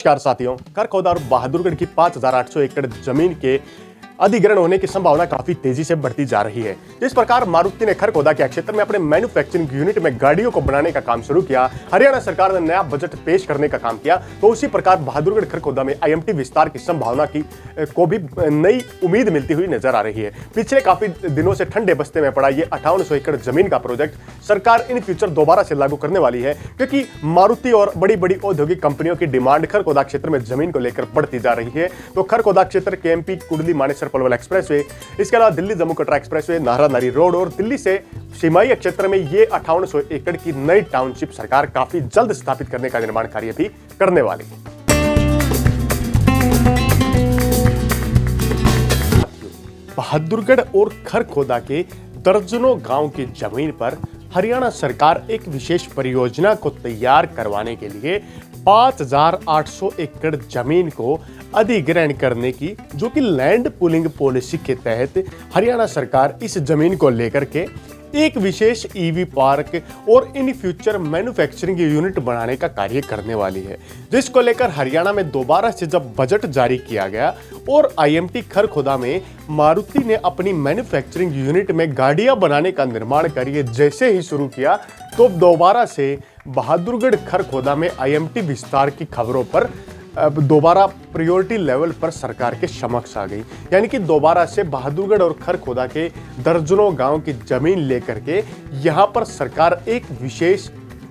नमस्कार साथियों, खरखोदा और बहादुरगढ़ की 5,800 एकड़ जमीन के अधिग्रहण होने की संभावना काफी तेजी से बढ़ती जा रही है। जिस प्रकार मारुति ने खरखोदा के क्षेत्र में अपने मैन्युफैक्चरिंग यूनिट में गाड़ियों को बनाने का काम शुरू किया, हरियाणा सरकार ने नया बजट पेश करने का काम किया, तो उसी प्रकार बहादुरगढ़ खरखोदा में आईएमटी विस्तार की संभावना को भी नई उम्मीद मिलती हुई नजर आ रही है। पिछले काफी दिनों से ठंडे बस्ते में पड़ा ये 5800 एकड़ जमीन का प्रोजेक्ट सरकार इन फ्यूचर दोबारा से लागू करने वाली है, क्योंकि मारुति और बड़ी बड़ी औद्योगिक कंपनियों की डिमांड खरखोदा क्षेत्र में जमीन को लेकर बढ़ती जा रही है। तो खरखोदा क्षेत्र केएमपी कुडली मानेसर पलवल एक्सप्रेसवे, इसके अलावा दिल्ली जम्मू कटरा एक्सप्रेसवे, नाहरा नारी रोड और दिल्ली से सीमाई क्षेत्र में ये 5800 एकड़ की नई टाउनशिप सरकार काफी जल्द स्थापित करने का निर्माण कार्य भी करने वाली है। बहादुरगढ़ और खरखोदा के दर्जनों गांव की जमीन पर हरियाणा सरकार एक विशेष परियोजना को तैयार करवाने के लिए 5,800 एकड़ जमीन को अधिग्रहण करने की, जो कि लैंड पूलिंग पॉलिसी के तहत हरियाणा सरकार इस जमीन को लेकर के एक विशेष ईवी पार्क और इन फ्यूचर मैन्युफैक्चरिंग यूनिट बनाने का कार्य करने वाली है, जिसको लेकर हरियाणा में दोबारा से जब बजट जारी किया गया और आईएमटी खरखोदा में मारुति ने अपनी मैन्युफैक्चरिंग यूनिट में गाड़ियां बनाने का निर्माण कार्य जैसे ही शुरू किया, तो दोबारा से बहादुरगढ़ खरखोदा में आईएमटी विस्तार की खबरों पर दोबारा प्रायोरिटी लेवल पर सरकार के समक्ष आ गई। यानी कि दोबारा से बहादुरगढ़ और खरखोदा के दर्जनों गांव की जमीन लेकर के यहां पर सरकार एक विशेष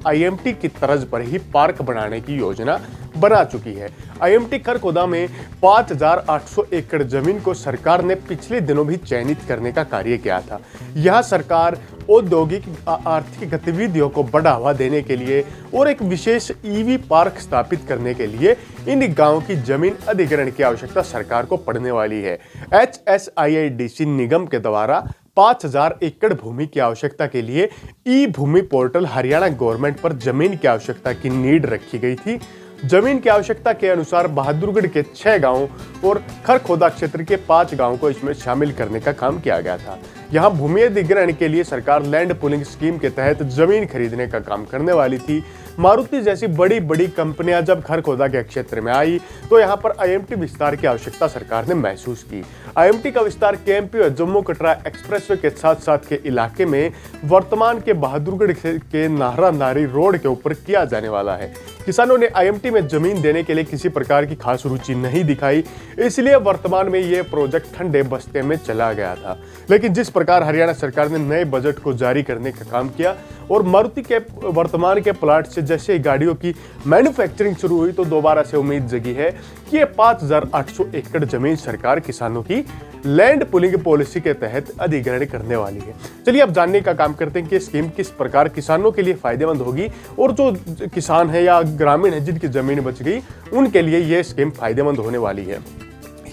आईएमटी की तर्ज पर ही पार्क बनाने की योजना बना चुकी है। आईएमटी खरखोदा में 5,800 एकड़ जमीन को सरकार ने पिछले दिनों भी चयनित करने का कार्य किया था। यह सरकार औद्योगिक आर्थिक गतिविधियों को बढ़ावा देने के लिए और एक विशेष ईवी पार्क स्थापित करने के लिए इन गांवों की जमीन अधिग्रहण की आवश्यकता सरकार को पड़ने वाली है। HSIIDC निगम के द्वारा 5,000 एकड़ भूमि की आवश्यकता के लिए ई भूमि पोर्टल हरियाणा गवर्नमेंट पर जमीन की आवश्यकता की नीड रखी गई थी। जमीन की आवश्यकता के अनुसार बहादुरगढ़ के 6 गांवों और खरखोदा क्षेत्र के 5 गांवों को इसमें शामिल करने का काम किया गया था। यहां भूमि अधिग्रहण के लिए सरकार लैंड पूलिंग स्कीम के तहत जमीन खरीदने का काम करने वाली थी। मारुति जैसी बड़ी बड़ी कंपनियां जब खरखोदा के क्षेत्र में आई, तो यहां पर आईएमटी विस्तार की आवश्यकता सरकार ने महसूस की। आईएमटी का विस्तार केएमपी और जम्मू कटरा एक्सप्रेसवे के साथ साथ के इलाके में वर्तमान के बहादुरगढ़ के नाहरा नारी रोड के ऊपर किया जाने वाला है। किसानों ने आईएमटी में जमीन देने के लिए किसी प्रकार की खास रुचि नहीं दिखाई, इसलिए वर्तमान में यह प्रोजेक्ट ठंडे बस्ते में चला गया था। लेकिन जिस प्रकार हरियाणा सरकार ने नए बजट को जारी करने का काम किया और मारुति के वर्तमान के प्लांट से जैसे गाड़ियों की मैन्युफैक्चरिंग शुरू हुई, तो दोबारा से उम्मीद जगी है कि ये 5,800 एकड़ जमीन सरकार किसानों की लैंड पूलिंग पॉलिसी के तहत अधिग्रहण करने वाली है। चलिए अब जानने का काम करते हैं कि स्कीम किस प्रकार किसानों के लिए फायदेमंद होगी और जो किसान है या ग्रामीण है जिनकी जमीन बच गई, उनके लिए यह स्कीम फायदेमंद होने वाली है।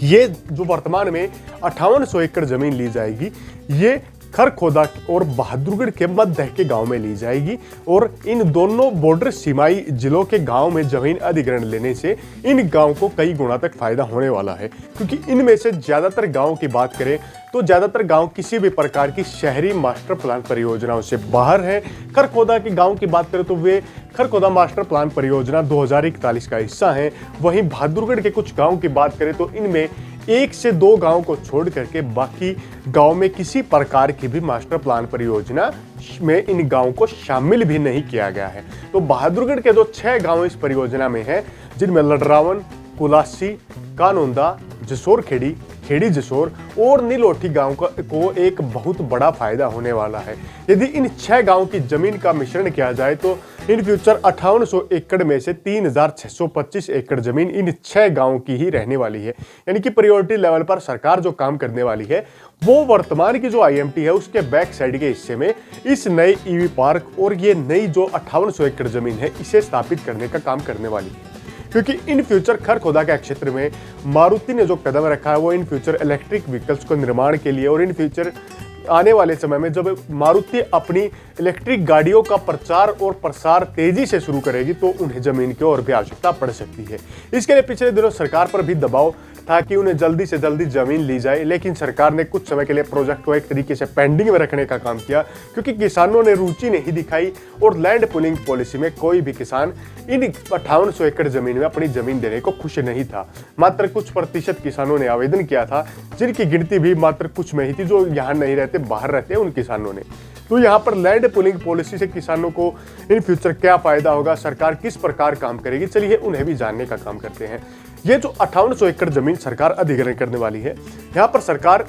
ये जो वर्तमान में 5800 एकड़ जमीन ली जाएगी, ये खरखोदा और बहादुरगढ़ के मध्य के गांव में ली जाएगी और इन दोनों बॉर्डर सीमाई जिलों के गांव में जमीन अधिग्रहण लेने से इन गांव को कई गुना तक फायदा होने वाला है, क्योंकि इनमें से ज्यादातर गांव की बात करें तो ज्यादातर गांव किसी भी प्रकार की शहरी मास्टर प्लान परियोजनाओं से बाहर है। खरखोदा के गांव की बात करें तो वे खरखोदा मास्टर प्लान परियोजना 2041 का हिस्सा है। वहीं बहादुरगढ़ के कुछ गांव की बात करें तो इनमें 1 से 2 गांव को छोड़ करके बाकी गांव में किसी प्रकार की भी मास्टर प्लान परियोजना में इन गांवों को शामिल भी नहीं किया गया है। तो बहादुरगढ़ के जो 6 गांव इस परियोजना में हैं, जिनमें लडरावन, कुलासी, कानोंदा, जसोर खेड़ी, खेड़ी जसोर और नीलोठी गांव को एक बहुत बड़ा फायदा होने वाला है। यदि इन 6 गांवों की जमीन का मिश्रण किया जाए तो इन फ्यूचर 5800 एकड़ में से 3,625 एकड़ जमीन इन 6 गांवों की ही रहने वाली है। यानी कि प्रायोरिटी लेवल पर सरकार जो काम करने वाली है, वो वर्तमान की जो आईएमटी है उसके बैक साइड के हिस्से में इस नए ईवी पार्क और ये नई जो 5800 एकड़ जमीन है, इसे स्थापित करने का काम करने वाली है। क्योंकि इन फ्यूचर खरखोदा के क्षेत्र में मारुति ने जो कदम रखा है, वो इन फ्यूचर इलेक्ट्रिक व्हीकल्स को निर्माण के लिए और इन फ्यूचर आने वाले समय में जब मारुति अपनी इलेक्ट्रिक गाड़ियों का प्रचार और प्रसार तेजी से शुरू करेगी तो उन्हें जमीन की और भी आवश्यकता पड़ सकती है। इसके लिए पिछले दिनों सरकार पर भी दबाव था कि उन्हें जल्दी से जल्दी जमीन ली जाए, लेकिन सरकार ने कुछ समय के लिए प्रोजेक्ट को एक तरीके से पेंडिंग में रखने का काम किया क्योंकि किसानों ने रुचि नहीं दिखाई और लैंड पुलिंग पॉलिसी में कोई भी किसान इन 5800 एकड़ जमीन में अपनी जमीन देने को खुश नहीं था। मात्र कुछ प्रतिशत किसानों ने आवेदन किया था, जिनकी गिनती भी मात्र कुछ में ही थी, जो यहाँ नहीं रहते, बाहर रहते हैं उन किसानों ने। तो यहाँ पर लैंड पुलिंग पॉलिसी से किसानों को इन फ्यूचर क्या फायदा होगा, सरकार किस प्रकार काम करेगी, चलिए उन्हें भी जानने का काम करते हैं। ये जो 5800 एकड़ जमीन सरकार अधिग्रहण करने वाली है, यहाँ पर सरकार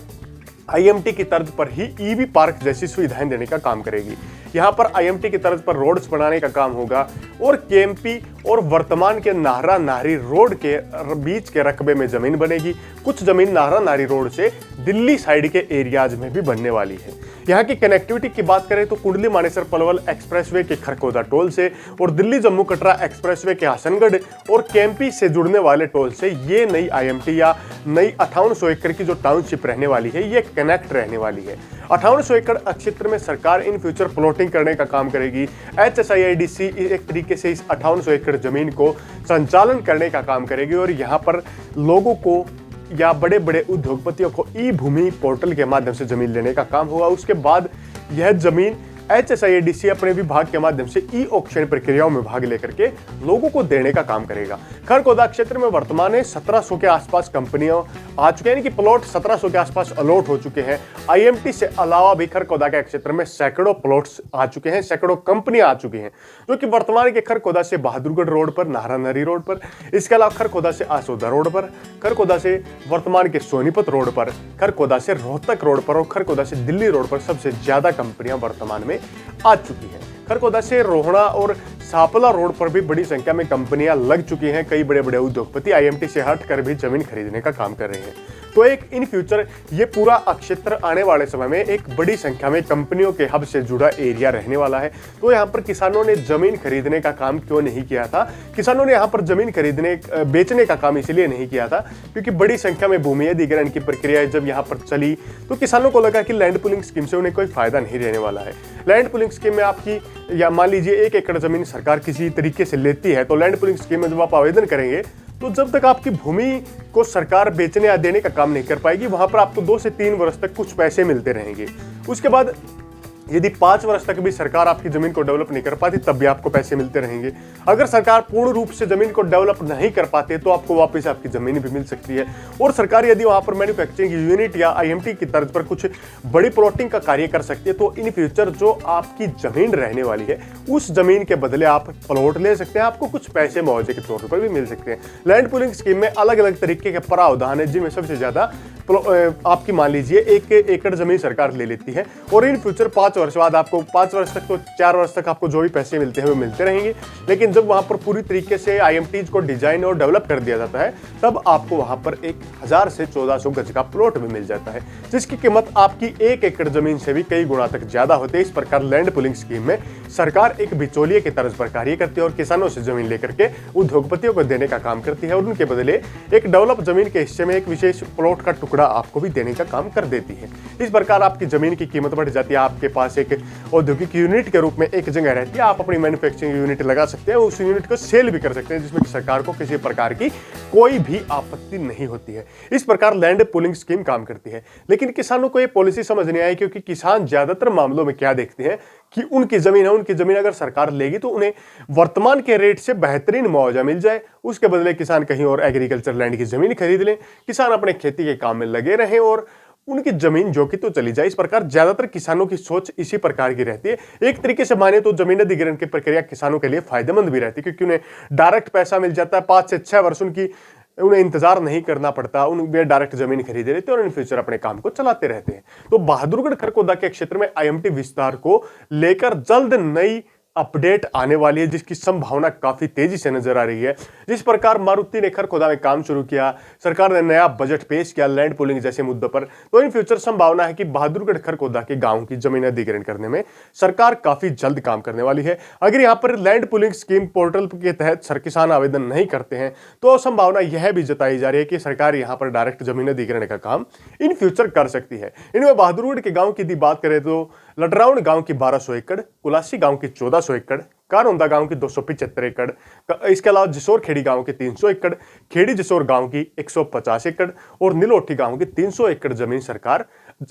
आईएमटी की तर्ज पर ही ईवी पार्क जैसी सुविधाएं देने का काम करेगी। यहाँ पर आईएमटी की तर्ज पर रोड्स बनाने का काम होगा और केएमपी और वर्तमान के नाहरा नाहरी रोड के बीच के रकबे में जमीन बनेगी। कुछ जमीन नाहरा नाहरी रोड से दिल्ली साइड के एरियाज में भी बनने वाली है। यहाँ की कनेक्टिविटी की बात करें तो कुंडली मानेसर पलवल एक्सप्रेसवे के खरखोदा टोल से और दिल्ली जम्मू कटरा एक्सप्रेसवे के हसनगढ़ और केएमपी से जुड़ने वाले टोल से ये नई आईएमटी या नई 5800 एकड़ की जो टाउनशिप रहने वाली है, ये कनेक्ट रहने वाली है। 5800 एकड़ क्षेत्र में सरकार इन फ्यूचर प्लॉटिंग करने का काम करेगी। HSIIDC एक तरीके से इस 5800 एकड़ जमीन को संचालन करने का काम करेगी और यहाँ पर लोगों को या बड़े बड़े उद्योगपतियों को ई भूमि पोर्टल के माध्यम से जमीन लेने का काम होगा। उसके बाद यह जमीन HSIIDC अपने विभाग के माध्यम से ई ऑक्शन प्रक्रियाओं में भाग लेकर के लोगों को देने का काम करेगा। खरखोदा क्षेत्र में वर्तमान में 1700 के आसपास कंपनियां आ चुके हैं, यानी कि प्लॉट 1700 के आसपास अलॉट हो चुके हैं। आईएमटी से अलावा भी खरखोदा के क्षेत्र में सैकड़ों प्लॉट्स आ चुके हैं, सैकड़ों कंपनियां आ चुकी हैं, जो कि वर्तमान के खरखोदा से बहादुरगढ़ रोड पर, नाहरा नाहरी रोड पर, इसके अलावा खरखोदा से आसोदा रोड पर, खरखोदा से वर्तमान के सोनीपत रोड पर, खरखोदा से रोहतक रोड पर और खरखोदा से दिल्ली रोड पर सबसे ज्यादा कंपनियां वर्तमान में आ चुकी हैं। खरखोदा से रोहड़ा और सापला रोड पर भी बड़ी संख्या में कंपनियां लग चुकी हैं। कई बड़े बड़े उद्योगपति आईएमटी से हटकर भी जमीन खरीदने का काम कर रहे हैं। तो एक इन फ्यूचर ये पूरा क्षेत्र आने वाले समय में एक बड़ी संख्या में कंपनियों के हब से जुड़ा एरिया रहने वाला है। तो यहाँ पर किसानों ने जमीन खरीदने का काम क्यों नहीं किया था? किसानों ने यहाँ पर जमीन बेचने का काम इसलिए नहीं किया था क्योंकि बड़ी संख्या में भूमि अधिग्रहण की प्रक्रिया जब यहाँ पर चली तो किसानों को लगा कि लैंड पुलिंग स्कीम से उन्हें कोई फायदा नहीं रहने वाला है। लैंड पुलिंग स्कीम में आपकी, या मान लीजिए 1 एकड़ जमीन सरकार किसी तरीके से लेती है, तो लैंड पुलिंग स्कीम में जब आप आवेदन करेंगे तो जब तक आपकी भूमि को सरकार बेचने या देने का काम नहीं कर पाएगी, वहां पर आपको 2 से 3 वर्ष तक कुछ पैसे मिलते रहेंगे। उसके बाद यदि 5 वर्ष तक भी सरकार आपकी जमीन को डेवलप नहीं कर पाती तब भी आपको पैसे मिलते रहेंगे। अगर सरकार पूर्ण रूप से जमीन को डेवलप नहीं कर पाती तो आपको वापस आपकी जमीन भी मिल सकती है। और सरकार यदि वहां पर मैन्युफैक्चरिंग यूनिट या आईएमटी की तर्ज पर कुछ बड़ी प्लॉटिंग का कार्य कर सकती है, तो इन फ्यूचर जो आपकी जमीन रहने वाली है उस जमीन के बदले आप प्लॉट ले सकते हैं, आपको कुछ पैसे मुआवजे के तौर पर भी मिल सकते हैं। लैंड पुलिंग स्कीम में अलग अलग तरीके के प्रावधान है, जिनमें सबसे ज्यादा आपकी मान लीजिए 1 एकड़ जमीन सरकार ले लेती है और इन फ्यूचर 5 वर्ष बाद आपको 5 वर्ष तक तो 4 वर्ष तक आपको जो भी पैसे मिलते हैं वो मिलते रहेंगे। लेकिन जब वहां पर पूरी तरीके से आईएमटीज को डिजाइन और डेवलप कर दिया जाता है तब आपको वहां पर 1000 से 1400 गज का प्लॉट भी मिल जाता है, जिसकी कीमत आपकी 1 एकड़ जमीन से भी कई गुना तक ज्यादा होती है। इस प्रकार लैंड पुलिंग स्कीम में सरकार एक बिचौलिए की तर्ज पर कार्य करती है और किसानों से जमीन लेकर के उद्योगपतियों को देने का काम करती है और उनके बदले एक डेवलप जमीन के हिस्से में एक विशेष प्लॉट का टुकड़ा आपको भी देने का काम कर देती है। इस प्रकार आपकी जमीन की कीमत बढ़ जाती है। आपके पास एक औद्योगिक यूनिट के रूप में एक जगह रहती है, आप अपनी मैन्युफैक्चरिंग यूनिट लगा सकते हैं, उस यूनिट को सेल भी कर सकते हैं, जिसमें सरकार को किसी प्रकार की कोई भी आपत्ति नहीं होती है। इस प्रकार लैंड पुलिंग स्कीम काम करती है। लेकिन किसानों को यह पॉलिसी समझ नहीं आई, क्योंकि किसान ज्यादातर मामलों में क्या देखते हैं कि उनकी जमीन है, उनकी जमीन अगर सरकार लेगी तो उन्हें वर्तमान के रेट से बेहतरीन मुआवजा मिल जाए, उसके बदले किसान कहीं और एग्रीकल्चर लैंड की जमीन खरीद लें, किसान अपने खेती के काम में लगे रहें और उनकी जमीन जो कि तो चली जाए। इस प्रकार ज्यादातर किसानों की सोच इसी प्रकार की रहती है। एक तरीके से माने तो जमीन अधिग्रहण की प्रक्रिया किसानों के लिए फायदेमंद भी रहती है, क्योंकि उन्हें डायरेक्ट पैसा मिल जाता है। 5 से 6 वर्ष उन्हें इंतजार नहीं करना पड़ता, वे डायरेक्ट जमीन खरीदे रहते हैं और इन फ्यूचर अपने काम को चलाते रहते हैं। तो बहादुरगढ़ खरखोदा के क्षेत्र में आईएमटी विस्तार को लेकर जल्द नई अपडेट आने वाली है जिसकी संभावना काफी तेजी से नजर आ रही है। जिस प्रकार मारुति ने खरखोदा में काम शुरू किया, सरकार ने नया बजट पेश किया लैंड पुलिंग जैसे मुद्दों पर, तो इन फ्यूचर संभावना है कि बहादुरगढ़ खरखोदा के गांव की जमीन अधिग्रहण करने में सरकार काफी जल्द काम करने वाली है। अगर यहां पर लैंड पुलिंग स्कीम पोर्टल के तहत किसान आवेदन नहीं करते हैं तो संभावना यह भी जताई जा रही है कि सरकार यहां पर डायरेक्ट जमीन अधिग्रहण का काम इन फ्यूचर कर सकती है। इनमें बहादुरगढ़ के गांव की बात करें तो लटराउंड गांव की 1200 एकड़, कुलासी गांव की 1400 एकड़, कारौंदा गांव की 275 एकड़, इसके अलावा जिसोर खेड़ी गांव की 300 एकड़, खेड़ी जिसोर गांव की 150 एकड़ और नीलोठी गांव की 300 एकड़ जमीन सरकार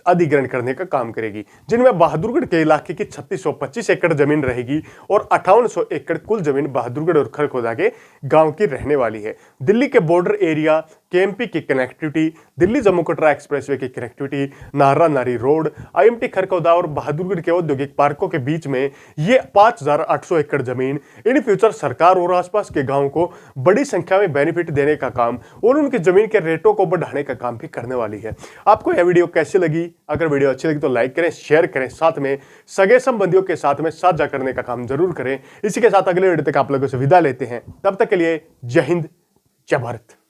अधिग्रहण करने का काम करेगी, जिनमें बहादुरगढ़ के इलाके की 3625 एकड़ जमीन रहेगी और 5800 एकड़ कुल जमीन बहादुरगढ़ और खरखोदा के गांव की रहने वाली है। दिल्ली के बॉर्डर एरिया, केएमपी की कनेक्टिविटी, दिल्ली जम्मू कटरा एक्सप्रेसवे की कनेक्टिविटी, नाहरा नारी रोड, आईएमटी खरखोदा और बहादुरगढ़ के औद्योगिक पार्कों के बीच में ये 5800 एकड़ जमीन इन फ्यूचर सरकार और आसपास के गांवों को बड़ी संख्या में बेनिफिट देने का काम और उनकी जमीन के रेटों को बढ़ाने का काम भी करने वाली है। आपको यह वीडियो कैसी लगी? अगर वीडियो अच्छी लगी तो लाइक करें, शेयर करें, साथ में सगे संबंधियों के साथ में साझा करने का काम जरूर करें। इसी के साथ अगले वीडियो तक आप लोगों से विदा लेते हैं। तब तक के लिए जय हिंद, जय भारत।